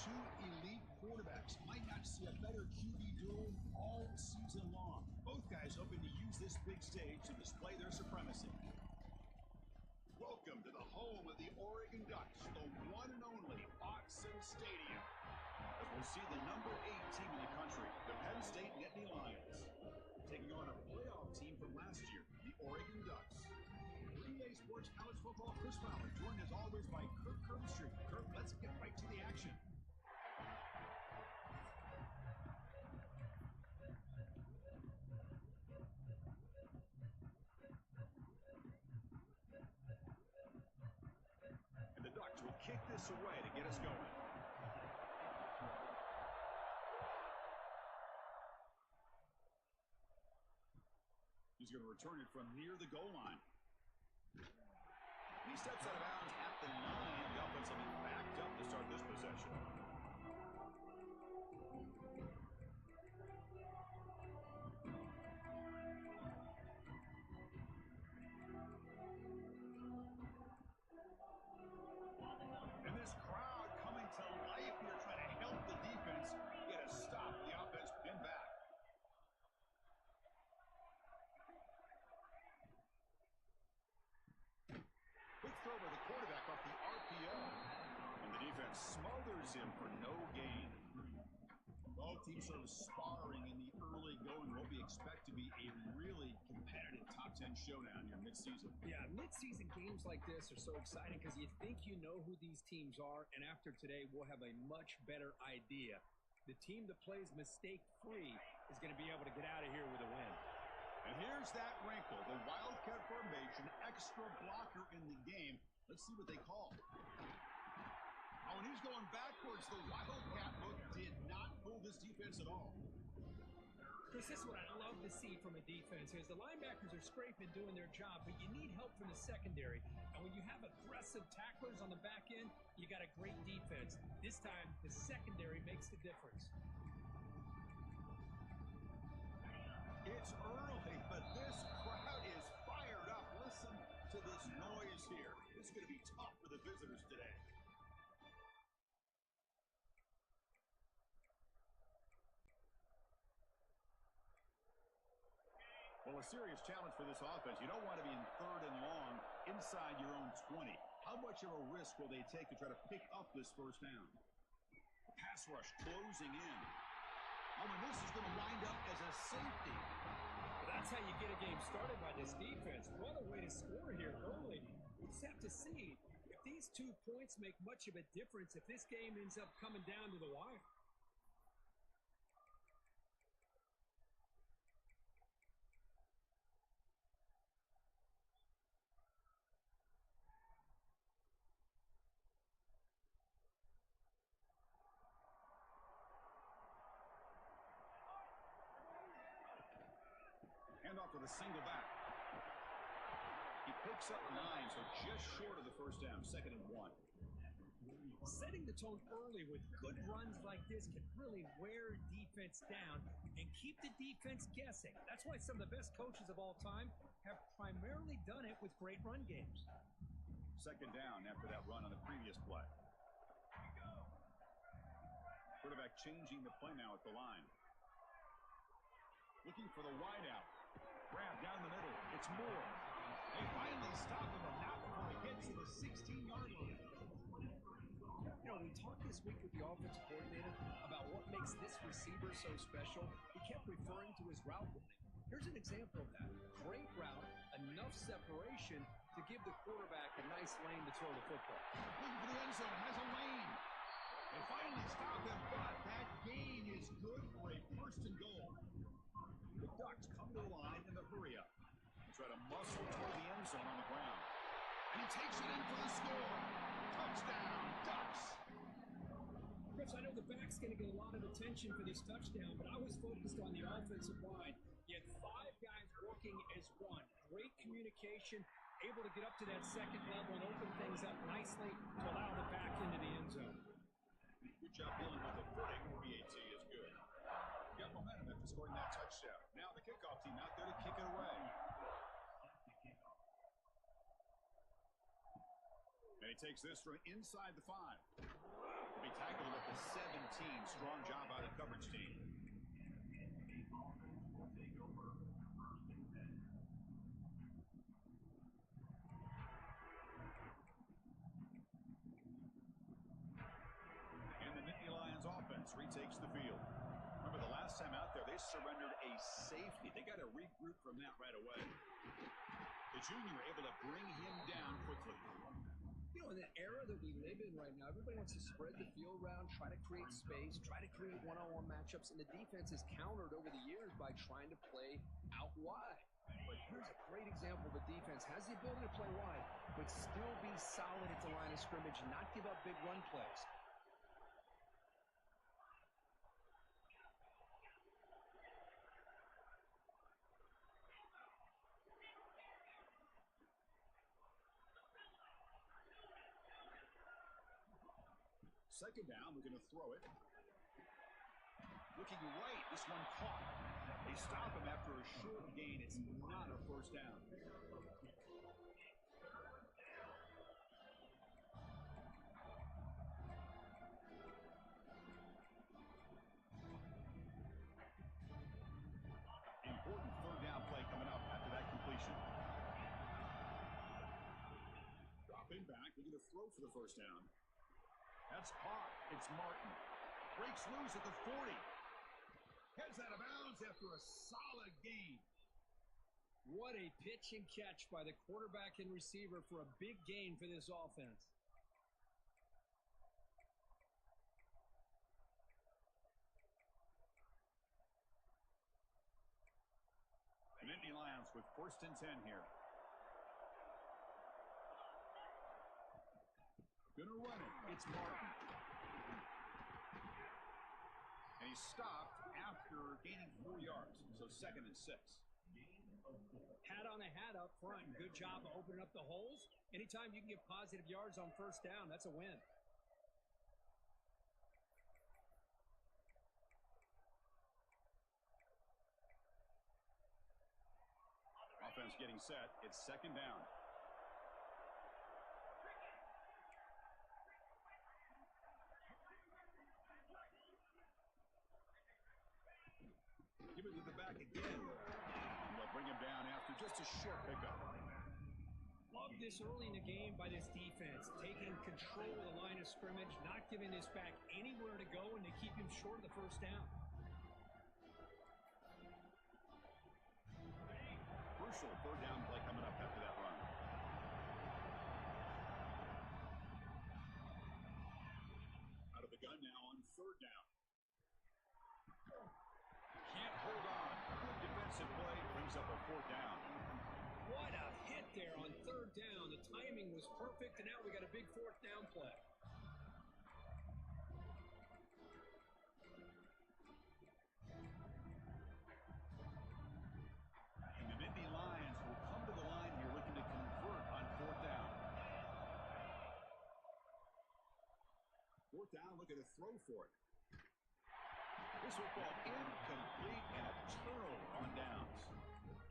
two elite quarterbacks. Might not see a better QB duel all season long. Both guys hoping to use this big stage to display their supremacy. Welcome to the home of the Oregon Ducks, the one and only Autzen Stadium. As we'll see the number 8 team in the country, the Penn State Nittany Lions, taking on a playoff team from last year, the Oregon Ducks. EA Sports College Football Chris Fowler, joined as always by Kirk Kirkstreet. Kirk, let's get right to the action. And the Ducks will kick this away to get us going. He's going to return it from near the goal line. He steps out of bounds at the 9. The offense will be backed up to start this possession. And this crowd coming to life here, trying to help the defense get a stop. The offense pinned back. Quick throw by the quarterback off the RPO. And the defense smothers him for no gain. Both teams sort of sparring in the early going. What we expect to be a really competitive top 10 showdown here midseason. Yeah, midseason games like this are so exciting because you think you know who these teams are, and after today we'll have a much better idea. The team that plays mistake-free is going to be able to get out of here with a win. And here's that wrinkle, the Wildcat formation, extra blocker in the game. Let's see what they call. Oh, and he's going backwards. The Wildcat look did not fool this defense at all. Chris, this is what I love to see from a defense is the linebackers are scraping, doing their job, but you need help from the secondary. And when you have aggressive tacklers on the back end, you got a great defense. This time, the secondary makes the difference. It's early, but this crowd is fired up. Listen to this noise here. It's going to be tough for the visitors today. Well, a serious challenge for this offense. You don't want to be in 3rd and long inside your own 20. How much of a risk will they take to try to pick up this first down? Pass rush closing in. Oh, and this is going to wind up as a safety. That's how you get a game started by this defense. What a way to score here early. We just have to see if these 2 points make much of a difference if this game ends up coming down to the wire. Handoff with a single back. He picks up 9, so just short of the first down, 2nd and 1. Setting the tone early with good runs like this can really wear defense down and keep the defense guessing. That's why some of the best coaches of all time have primarily done it with great run games. 2nd down after that run on the previous play. Quarterback changing the play now at the line. Looking for the wideout. Grab down the middle. It's Moore. They finally stop him, but not before he gets to the 16-yard line. You know, we talked this week with the offensive coordinator about what makes this receiver so special. He kept referring to his route running. Here's an example of that. Great route, enough separation to give the quarterback a nice lane to throw the football. Looking for the end zone, has a lane. They finally stop him, but that gain is good for a 1st and goal. The Ducks come to the line in the hurry up. They try to muscle toward the end zone on the ground. And he takes it in for the score. Touchdown, Ducks. Chris, I know the back's going to get a lot of attention for this touchdown, but I was focused on the offensive line. You had 5 guys working as one. Great communication, able to get up to that 2nd level and open things up nicely to allow the back into the end zone. Good job dealing with the footing. BAT is good. Got momentum after scoring that touchdown. Now the kickoff team out there to kick it away. And he takes this from inside the 5. He'll be tackled at the 17. Strong job by the coverage team. And the Nittany Lions offense retakes the field. Remember the last time out there, they surrendered a safety. They got to regroup from that right away. The junior able to bring him down quickly. You know, in the era that we live in right now, everybody wants to spread the field around, try to create space, try to create one-on-one matchups, and the defense has countered over the years by trying to play out wide. But here's a great example of a defense has the ability to play wide, but still be solid at the line of scrimmage, not give up big run plays. Second down, we're going to throw it. Looking right, this one caught. They stop him after a short gain. It's not a first down. Important third down play coming up after that completion. Dropping back, we're going to throw for the first down. That's caught. It's Martin. Breaks loose at the 40. Heads out of bounds after a solid gain. What a pitch and catch by the quarterback and receiver for a big gain for this offense. The Nittany Lions with 1st and 10 here. Gonna run it. It's Martin. And he's stopped after gaining 4 yards. So 2nd and 6. Hat on a hat up front. Good job of opening up the holes. Anytime you can get positive yards on first down, that's a win. Offense getting set. It's 2nd down. Give it to the back again. And they'll bring him down after just a short pickup. Love this early in the game by this defense. Taking control of the line of scrimmage, not giving this back anywhere to go, and they keep him short of the first down. Crucial third down play coming up after that run. Out of the gun now on 3rd down. Can't hold on. Good defensive play brings up a 4th down. What a hit there on 3rd down. The timing was perfect, and now we got a big 4th down play. And the Nittany Lions will come to the line here looking to convert on 4th down. 4th down, looking to throw for it. This football incomplete and a turnover on downs.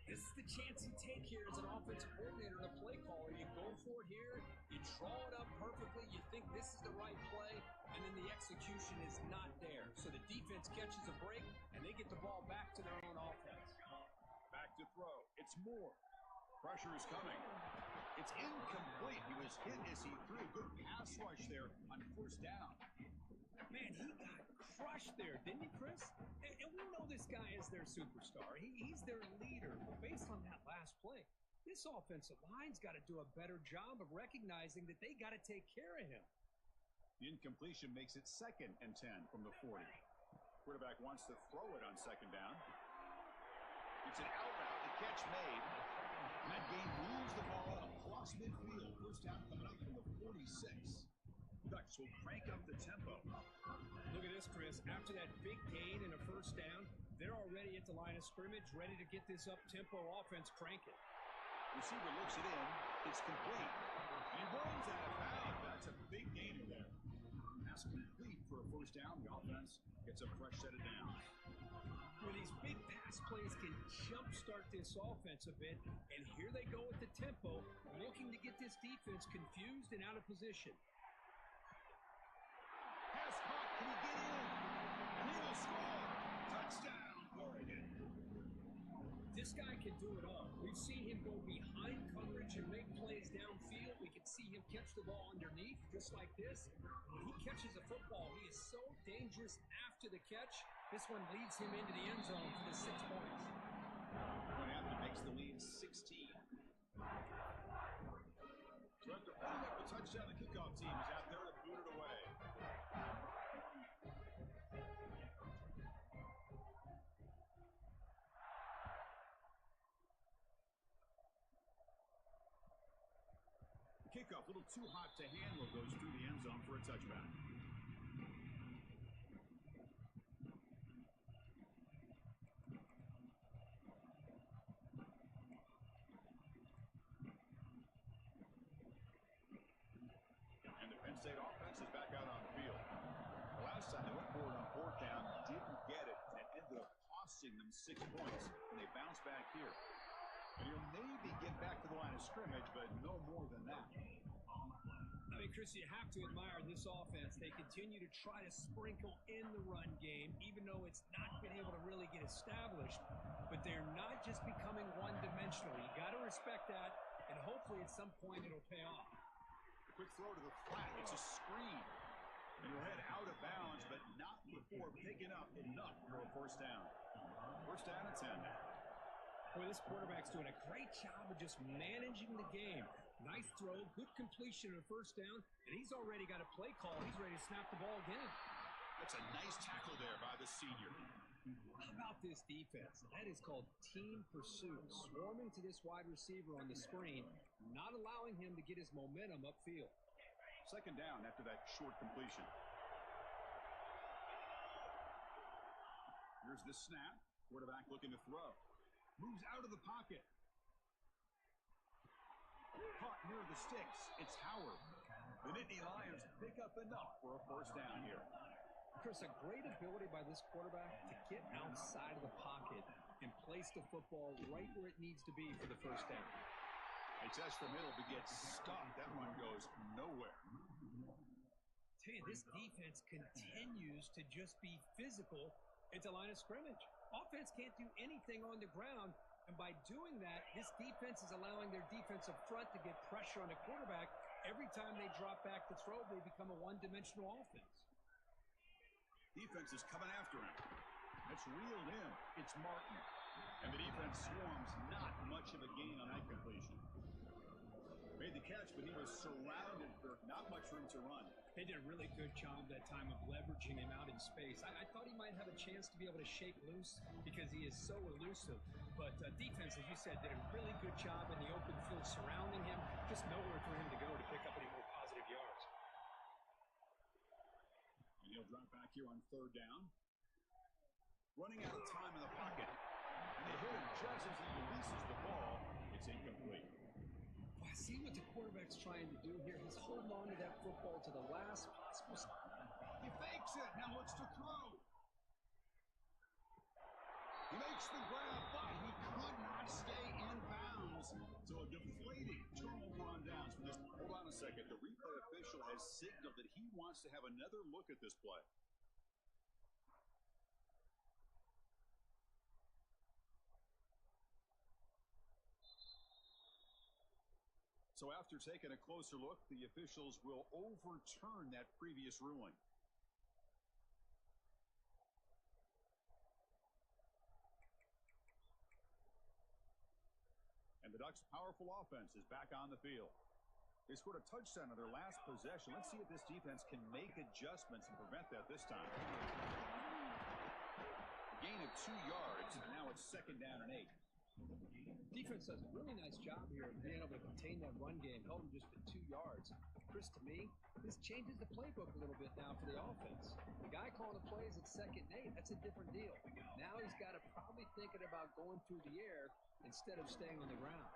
This is the chance you take here as an offensive coordinator and a play caller. You go for it here, you draw it up perfectly, you think this is the right play, and then the execution is not there. So the defense catches a break, and they get the ball back to their own offense. Back to throw. It's Moore. Pressure is coming. It's incomplete. He was hit as he threw. Good pass rush there on 1st down. Man, he got crushed there, didn't he, Chris? And we know this guy is their superstar. He's their leader. But based on that last play, this offensive line's got to do a better job of recognizing that they got to take care of him. The incompletion makes it 2nd and 10 from the 40. Quarterback wants to throw it on 2nd down. It's an out route. The catch made. And that gain moves the ball across midfield. 1st down coming up from the 46. Ducks will crank up the tempo. Look at this, Chris. After that big gain and a 1st down, they're already at the line of scrimmage, ready to get this up-tempo offense cranking. Receiver looks it in. It's complete. He runs out of bounds. That's a big gain there. Pass complete for a 1st down. The offense gets a fresh set of downs. Well, these big pass plays can jumpstart this offense a bit, and here they go with the tempo, looking to get this defense confused and out of position. Pass Can he get in? And he will score. Touchdown, Oregon. This guy can do it all. We've seen him go behind coverage and make plays downfield. We can see him catch the ball underneath, just like this. When he catches a football, he is so dangerous after the catch. This one leads him into the end zone for the 6 points. Point after makes the lead 16. So after putting up a touchdown, the kickoff team is out there to boot it away. Kickoff, a little too hot to handle, goes through the end zone for a touchback. And the Penn State offense is back out on the field. The last time they went forward on 4th down, didn't get it, and ended up costing them 6 points, and they bounce back here. And you'll maybe get back to the line of scrimmage, but no more than that. I mean, Chris, you have to admire this offense. They continue to try to sprinkle in the run game, even though it's not been able to really get established. But they're not just becoming one-dimensional. You got to respect that, and hopefully at some point it'll pay off. Quick throw to the flat. It's a screen. And he'll head out of bounds, but not before picking up enough for a first down. First down at 10. Boy, this quarterback's doing a great job of just managing the game. Nice throw, good completion of the first down, and he's already got a play call. He's ready to snap the ball again. That's a nice tackle there by the senior. How about this defense? That is called team pursuit. Swarming to this wide receiver on the screen, not allowing him to get his momentum upfield. Second down after that short completion. Here's the snap. Quarterback looking to throw. Moves out of the pocket. Caught near the sticks. It's Howard. The Nittany Lions pick up enough for a first down here. Chris, a great ability by this quarterback to get outside of the pocket and place the football right where it needs to be for the first down. He tests the middle but gets stuck. That one goes nowhere. Tell you, this defense continues to just be physical at the line of scrimmage. Offense can't do anything on the ground, and by doing that, this defense is allowing their defensive front to get pressure on the quarterback. Every time they drop back to throw, they become a one-dimensional offense. Defense is coming after him. It's reeled in. It's Martin. And the defense swarms. Not much of a gain on that completion. Made the catch, but he was surrounded for not much room to run. They did a really good job that time of leveraging him out in space. I thought he might have a chance to be able to shake loose because he is so elusive. But defense, as you said, did a really good job in the open field surrounding him. Just nowhere for him to go to pick up any more positive yards. And he'll drop back here on 3rd down. Running out of time in the pocket. And they hit him just as he releases the ball. It's incomplete. See what the quarterback's trying to do here. He's holding on to that football to the last possible spot. He fakes it. Now looks to throw. He makes the grab, but he could not stay in bounds. So a deflating turnover on downs from this. Hold on a second. The replay official has signaled that he wants to have another look at this play. So after taking a closer look, the officials will overturn that previous ruling. And the Ducks' powerful offense is back on the field. They scored a touchdown on their last possession. Let's see if this defense can make adjustments and prevent that this time. A gain of 2 yards, and now it's 2nd down and 8. Defense does a really nice job here of being able to contain that run game, held him just to 2 yards. Chris, to me, this changes the playbook a little bit now for the offense. The guy calling the plays at 2nd and 8, that's a different deal. Now he's got to probably thinking about going through the air instead of staying on the ground.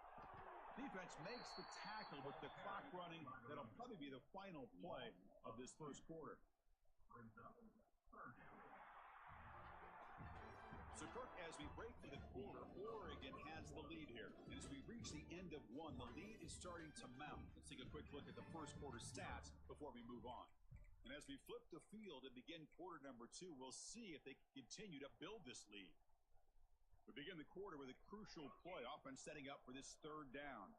Defense makes the tackle with the clock running. That'll probably be the final play of this first quarter. So, Kirk, as we break for the quarter, Oregon has the lead here. And as we reach the end of one, the lead is starting to mount. Let's take a quick look at the first quarter stats before we move on. And as we flip the field and begin quarter number 2, we'll see if they can continue to build this lead. We begin the quarter with a crucial play. Offense setting up for this third down.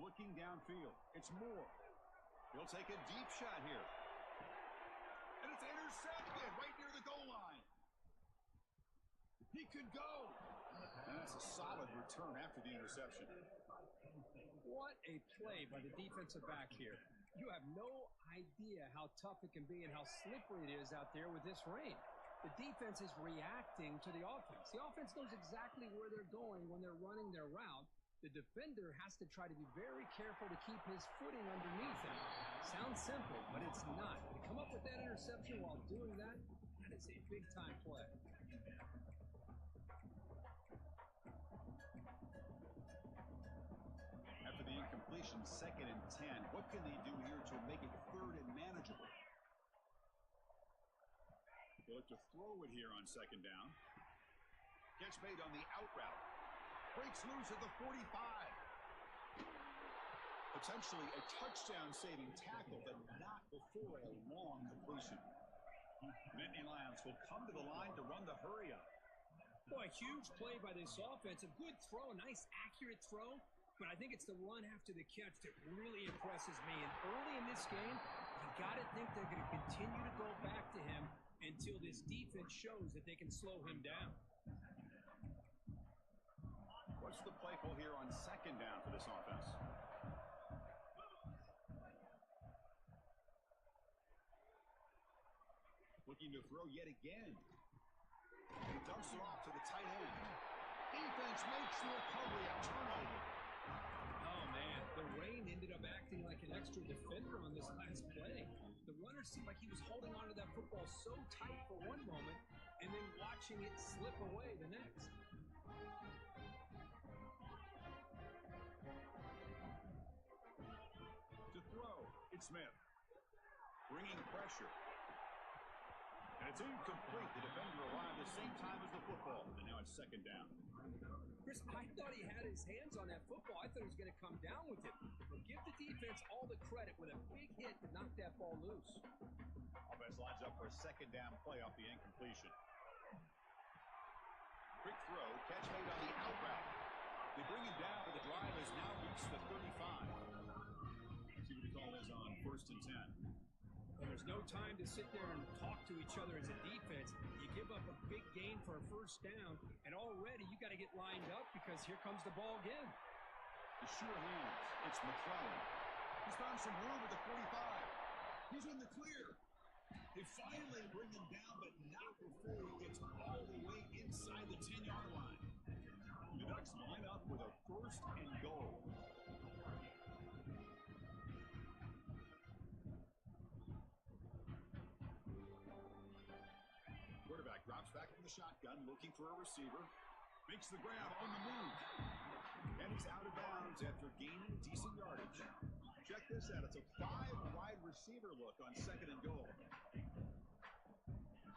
Looking downfield. It's Moore. He'll take a deep shot here. And it's intercepted right near the goal line. He could go. And that's a solid return after the interception. What a play by the defensive back here. You have no idea how tough it can be and how slippery it is out there with this rain. The defense is reacting to the offense. The offense knows exactly where they're going when they're running their route. The defender has to try to be very careful to keep his footing underneath him. Sounds simple, but it's not. To come up with that interception while doing that, that is a big-time play. After the incompletion, 2nd and 10. What can they do here to make it 3rd and manageable? They look to throw it here on 2nd down. Catch made on the out route. Breaks loose at the 45. Potentially a touchdown-saving tackle, but not before a long completion. Nittany Lions will come to the line to run the hurry-up. Boy, huge play by this offense. A good throw, a nice accurate throw. But I think it's the run after the catch that really impresses me. And early in this game, you got to think they're going to continue to go back to him until this defense shows that they can slow him down. What's the play call here on 2nd down for this offense? Looking to throw yet again. And he dumps it off to the tight end. Defense makes the recovery, a turnover. Oh, man, the rain ended up acting like an extra defender on this last play. The runner seemed like he was holding onto that football so tight for one moment and then watching it slip away the next. To throw, it's Smith. Bringing pressure. And it's incomplete. The defender arrived at the same time as the football. And now it's 2nd down. Chris, I thought he had his hands on that football. I thought he was going to come down with it. But give the defense all the credit with a big hit to knock that ball loose. Offense lines up for a 2nd down play off the incompletion. Quick throw, catch made on the out route. They bring him down, but the drive has now reached the 35. See what the call is on 1st and 10. Well, there's no time to sit there and talk to each other as a defense. You give up a big gain for a 1st down, and already you got to get lined up because here comes the ball again. The sure hands. It's McClellan. He's found some room at the 45. He's in the clear. They finally bring him down, but not before he gets all the way inside the 10-yard line. The Ducks line up with a 1st and goal. Quarterback drops back from the shotgun, looking for a receiver. Makes the grab on the move. And he's out of bounds after gaining decent yardage. Check this out. It's a 5-wide receiver look on 2nd and goal.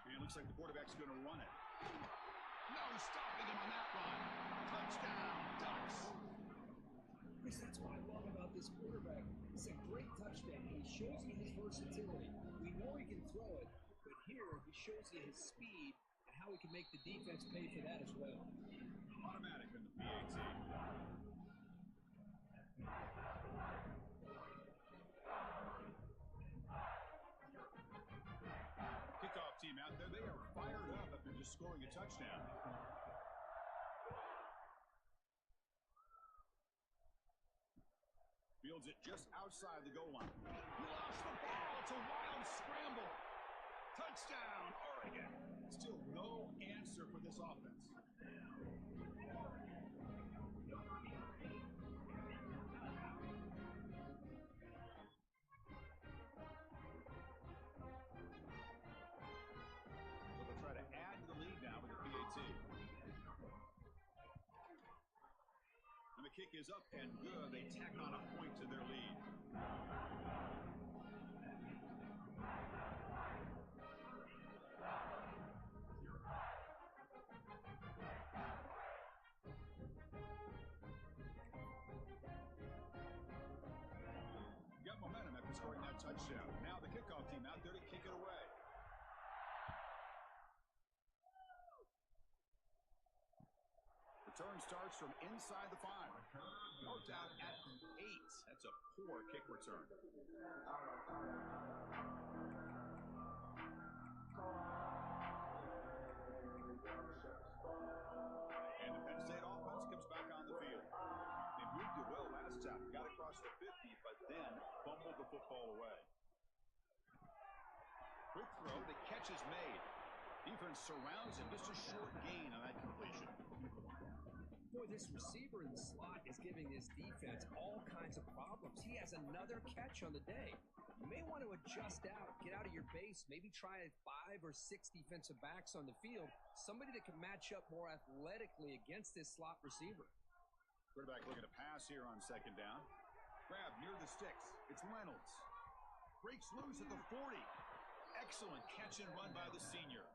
And it looks like the quarterback's going to run it. No stopping him on that run. Touchdown, Ducks. Chris, that's what I love about this quarterback. It's a great touchdown. He shows you his versatility. We know he can throw it, but here he shows you his speed and how he can make the defense pay for that as well. Automatic in the PAT. Kickoff team out there. They are fired up after just scoring a touchdown. Fields it just outside the goal line. He lost the ball. It's a wild scramble. Touchdown, Oregon. Still no answer for this offense. So they'll try to add to the lead now with the PAT. And the kick is up and good. They tack on a point to their lead. Got momentum after scoring that touchdown. starts from inside the 5. Marked out at 8. That's a poor kick return. And the Penn State offense comes back on the field. They moved it well last time. Got across the 50, but then fumbled the football away. Quick throw. The catch is made. Defense surrounds him. Just a short gain on that completion. Boy, this receiver in the slot is giving this defense all kinds of problems. He has another catch on the day. You may want to adjust out, get out of your base, maybe try 5 or 6 defensive backs on the field, somebody that can match up more athletically against this slot receiver. Quarterback looking to pass here on 2nd down. Grab near the sticks. It's Reynolds. Breaks loose at the 40. Excellent catch and run by the senior.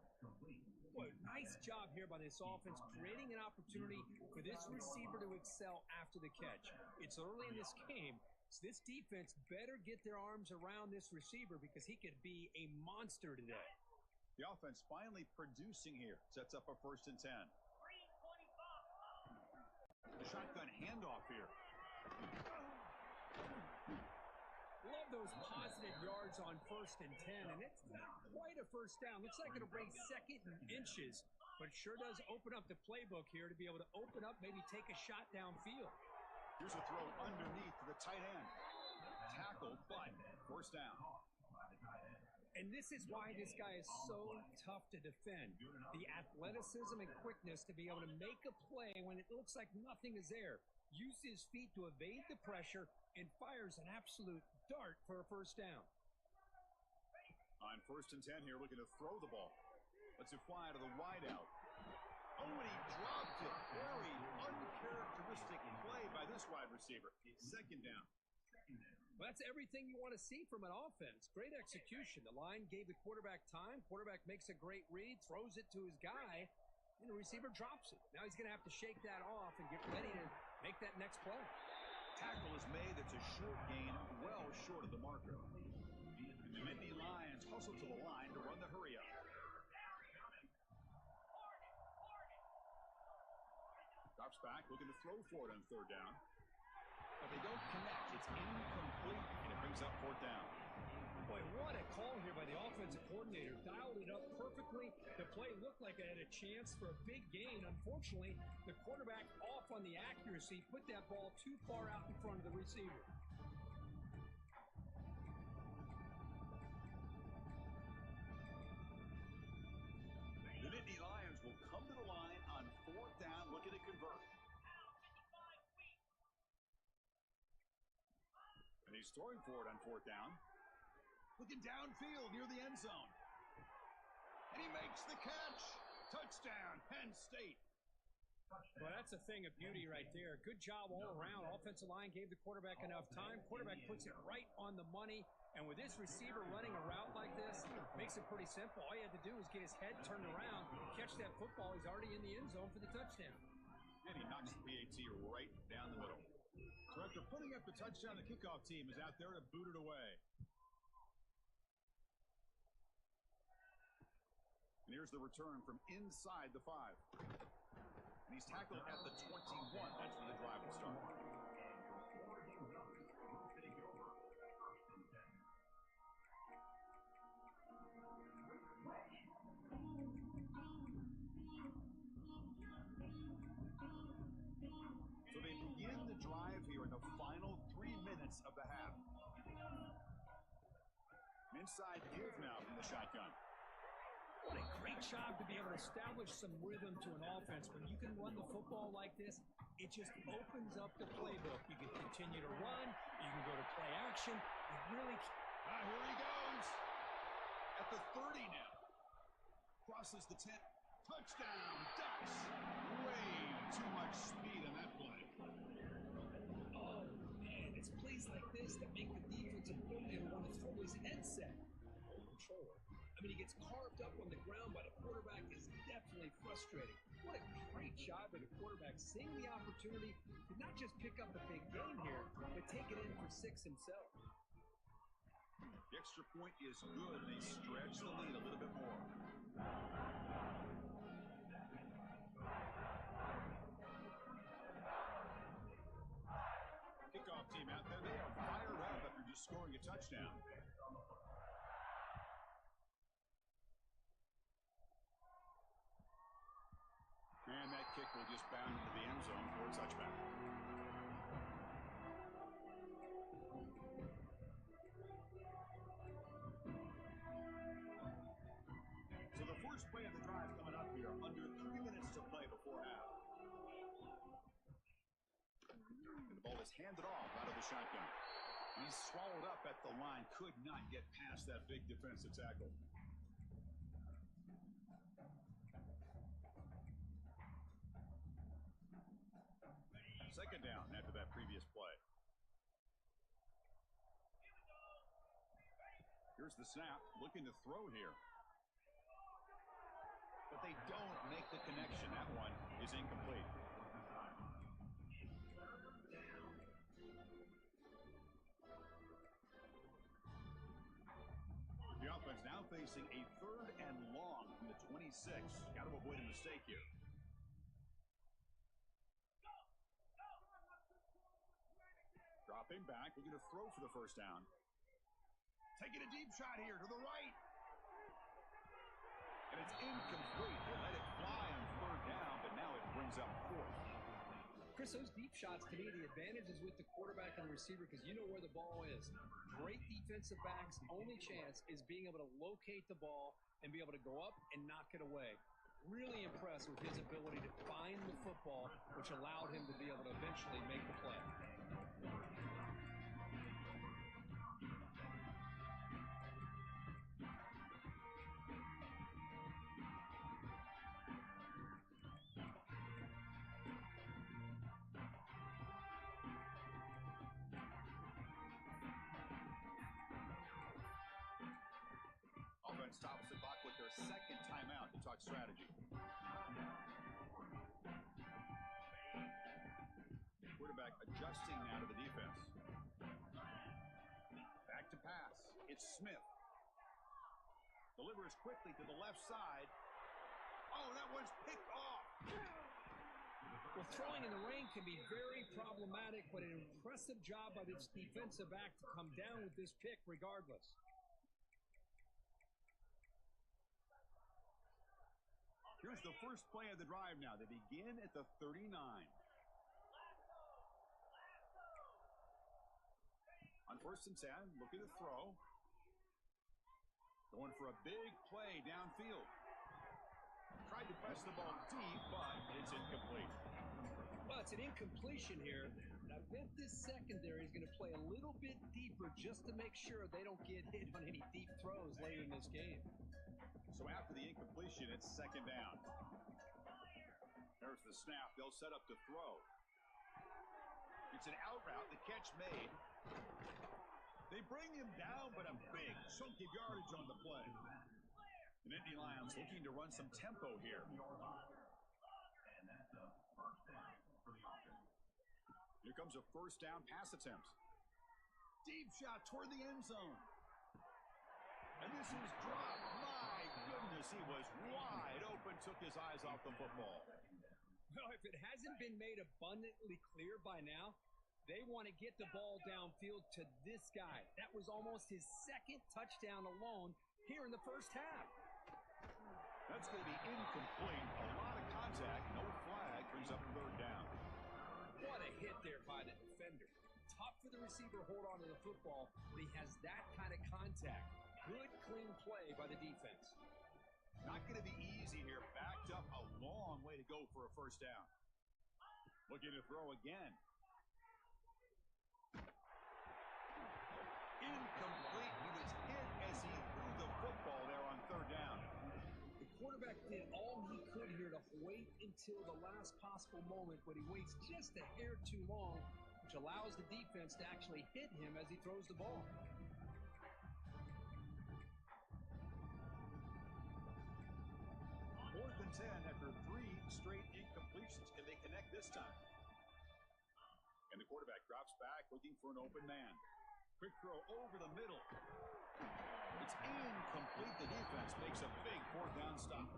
Boy, nice job here by this offense, creating an opportunity for this receiver to excel after the catch. It's early in this game, so this defense better get their arms around this receiver because he could be a monster today. The offense finally producing here. Sets up a 1st and 10. The shotgun handoff here. Love those positive yards on 1st and 10, and it's not quite a first down. Looks like it'll bring 2nd and inches, but it sure does open up the playbook here to be able to open up, maybe take a shot downfield. Here's a throw underneath to the tight end. Tackled, but 1st down. And this is why this guy is so tough to defend. The athleticism and quickness to be able to make a play when it looks like nothing is there. Use his feet to evade the pressure and fires an absolute dart for a 1st down. On 1st and 10 here, looking to throw the ball. Lets it fly to the wideout. Oh, and he dropped it. Very uncharacteristic play by this wide receiver. 2nd down. Well, that's everything you want to see from an offense. Great execution. The line gave the quarterback time. Quarterback makes a great read, throws it to his guy, and the receiver drops it. Now he's going to have to shake that off and get ready to make that next play. Tackle is made. That's a short gain, well short of the marker. And the Nittany Lions hustle to the line to run the hurry up. Drops back, looking to throw for it on 3rd down. But they don't connect. It's incomplete, and it brings up 4th down. Boy, what a call here by the offensive coordinator. Dialed it up perfectly. The play looked like it had a chance for a big gain. Unfortunately, the quarterback off on the accuracy, put that ball too far out in front of the receiver. The Nittany Lions will come to the line on 4th down, looking to convert. And he's throwing for it on 4th down. Looking downfield near the end zone. And he makes the catch. Touchdown, Penn State. Well, that's a thing of beauty right there. Good job all around. Offensive line gave the quarterback enough time. Quarterback puts it right on the money. And with this receiver running a route like this, makes it pretty simple. All you had to do was get his head turned around, catch that football. He's already in the end zone for the touchdown. And he knocks the PAT right down the middle. So after putting up the touchdown, the kickoff team is out there to boot it away. And here's the return from inside the 5. And he's tackled at the 21. That's where the drive will start. So they begin the drive here in the final 3 minutes of the half. Inside give now from the shotgun. What a great job to be able to establish some rhythm to an offense. When you can run the football like this, it just opens up the playbook. You can continue to run. You can go to play action. You really can. Here he goes. At the 30 now. Crosses the 10. Touchdown, Ducks. Way too much speed on that play. Oh, man. It's plays like this that make the defensive coordinator want to throw his headset. Controller. I mean, he gets carved up on the ground by the quarterback. Is definitely frustrating. What a great job by the quarterback, seeing the opportunity to not just pick up a big game here, but take it in for 6 himself. The extra point is good. They stretch the lead a little bit more. scoring a touchdown. And that kick will just bound into the end zone for a touchback. So the first play of the drive coming up here. Under 3 minutes to play before half. And the ball is handed off out of the shotgun. He's swallowed up at the line. Could not get past that big defensive tackle. Second down after that previous play. Here's the snap, looking to throw here. But they don't make the connection. That one is incomplete. The offense now facing a 3rd and long from the 26. Got to avoid a mistake here. Dropping back, looking to throw for the first down. Taking a deep shot here to the right. And it's incomplete. They let it fly on 3rd down, but now it brings up 4th. Chris, those deep shots, to me, the advantage is with the quarterback and the receiver because you know where the ball is. Great defensive backs, only chance is being able to locate the ball and be able to go up and knock it away. Really impressed with his ability to find the football, which allowed him to be able to eventually make the play. Offense tops the clock with their 2nd timeout to talk strategy. Quarterback adjusting now to the defense. Back to pass. It's Smith. Delivers quickly to the left side. Oh, that one's picked off. Well, throwing in the rain can be very problematic, but an impressive job by this defensive back to come down with this pick regardless. Here's the first play of the drive now. They begin at the 39. On 1st and 10, looking to throw. Going for a big play downfield. Tried to press the ball deep, but it's incomplete. Well, it's an incompletion here. I bet this secondary is going to play a little bit deeper just to make sure they don't get hit on any deep throws later in this game. So after the incompletion, it's 2nd down. There's the snap. They'll set up to throw. It's an out route. The catch made. They bring him down, but a big chunk of yardage on the play. The Nittany Lions looking to run some tempo here. Here comes a 1st down pass attempt. Deep shot toward the end zone. And this is dropped. My goodness, he was wide open, took his eyes off the football. Well, if it hasn't been made abundantly clear by now, they want to get the ball downfield to this guy. That was almost his 2nd touchdown alone here in the first half. That's going to be incomplete. A lot of contact, no flag, brings up 3rd down. What a hit there by the defender. Tough for the receiver to hold on to the football, but he has that kind of contact. Good, clean play by the defense. Not going to be easy here. Backed up a long way to go for a 1st down. Looking to throw again. Incomplete. He was hit as he threw the football there on 3rd down. The quarterback did all he could here to wait until the last possible moment, but he waits just a hair too long, which allows the defense to actually hit him as he throws the ball. 4th and 10 after 3 straight incompletions. Can they connect this time? And the quarterback drops back, looking for an open man. Quick throw over the middle. It's incomplete. The defense makes a big 4th down stop.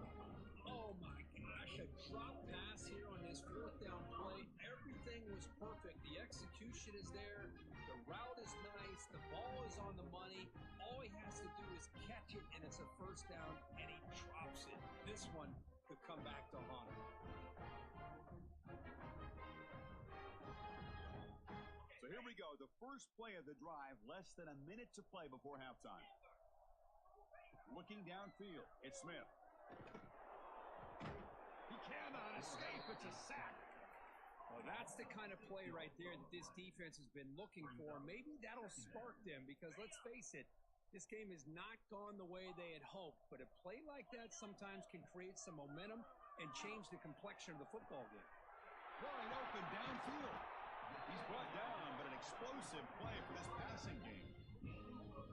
Oh, my gosh. A drop pass here on this 4th down play. Everything was was perfect. The execution is there. The route is nice. The ball is on the money. All he has to do is catch it, and it's a first down, and he drops it. This one could come back to haunt him. So here we go. The first play of the drive, less than a minute to play before halftime. Looking downfield, it's Smith. He cannot escape. It's a sack. Well, that's the kind of play right there that this defense has been looking for. Maybe that'll spark them because, let's face it, this game has not gone the way they had hoped. But a play like that sometimes can create some momentum and change the complexion of the football game. Wide open downfield. He's brought down, but an explosive play for this passing game.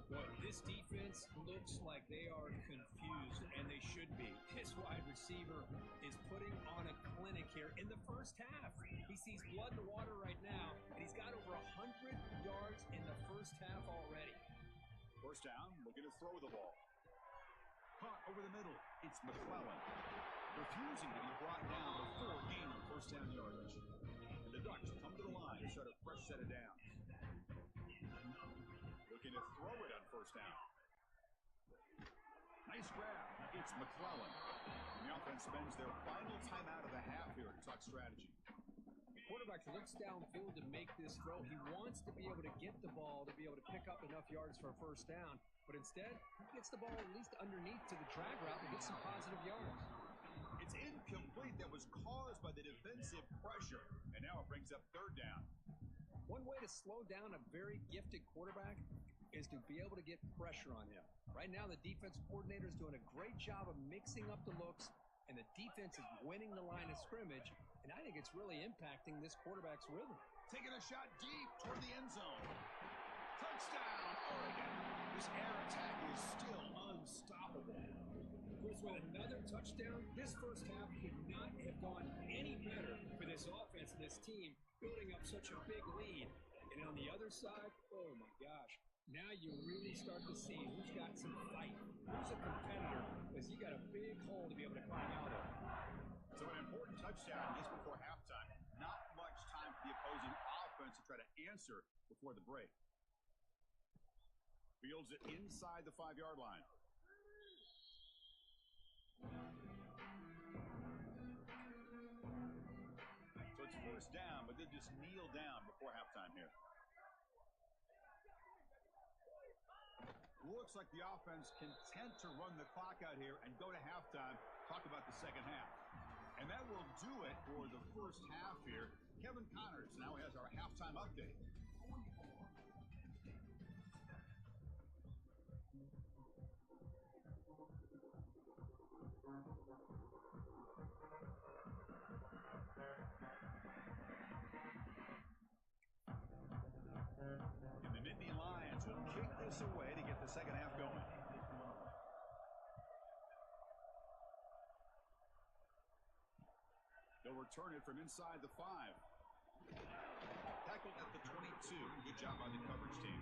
Boy, this defense looks like they are confused, and they should be. This wide receiver is putting on a clinic here in the first half. He sees blood in the water right now, and he's got over 100 yards in the first half already. First down, looking to throw the ball. Caught over the middle. It's McClellan. Refusing to be brought down before gaining first down yardage. And the Ducks come to the line to start a fresh set of downs. Looking to throw it on first down. Nice grab. It's McClellan. The offense spends their final timeout of the half here to talk strategy. Quarterback looks downfield to make this throw. He wants to be able to get the ball to be able to pick up enough yards for a first down. But instead, he gets the ball at least underneath to the drag route and gets some positive yards. It's incomplete. That was caused by the defensive pressure. And now it brings up third down. One way to slow down a very gifted quarterback is to be able to get pressure on him. Right now, the defensive coordinator is doing a great job of mixing up the looks, and the defense is winning the line of scrimmage, and I think it's really impacting this quarterback's rhythm. Taking a shot deep toward the end zone. Touchdown, Oregon. This air attack is still unstoppable. Chris, with another touchdown, this first half could not have gone any better for this offense and this team, building up such a big lead. And on the other side, oh my gosh, now you really start to see who's got some fight, who's a competitor, because you got a big hole to be able to climb out of. So an important touchdown just before halftime. Not much time for the opposing offense to try to answer before the break. Fields it inside the 5-yard line. So it's first down, but they just kneel down before halftime here. Looks like the offense content to run the clock out here and go to halftime. Talk about the second half. And that will do it for the first half here. Kevin Connors now has our halftime update. And the Nittany Lions will kick this away to get the second half going. They'll return it from inside the 5. Tackled at the 22. Good job by the coverage team.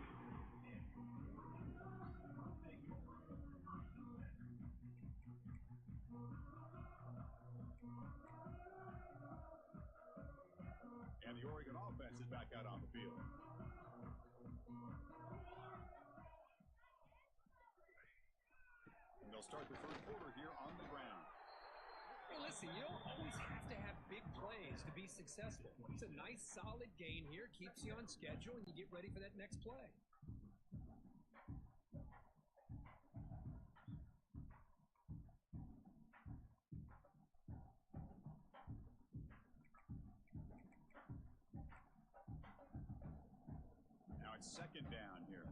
And the Oregon offense is back out on the field. And they'll start the third quarter here on the ground. Hey, listen, you don't always have to have big plays to be successful. It's a nice, solid gain here, keeps you on schedule, and you get ready for that next play. Now it's second down here.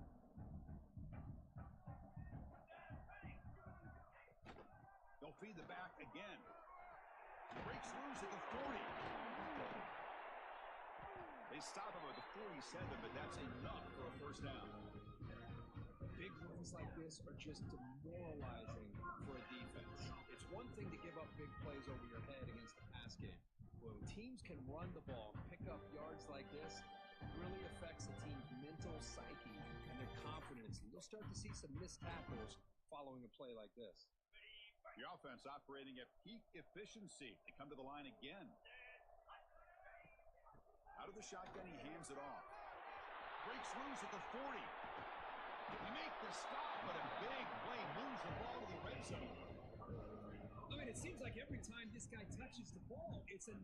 They'll feed the back again. Breaks loose at the 40. They stop him at the 47, but that's enough for a first down. Big runs like this are just demoralizing for a defense. It's one thing to give up big plays over your head against the pass game. When teams can run the ball, pick up yards like this, it really affects the team's mental psyche and their confidence. And you'll start to see some missed tackles following a play like this. The offense operating at peak efficiency. They come to the line again. Out of the shotgun, he hands it off. Breaks loose at the 40. They make the stop, but a big play moves the ball to the red zone. I mean, it seems like every time this guy touches the ball, it's a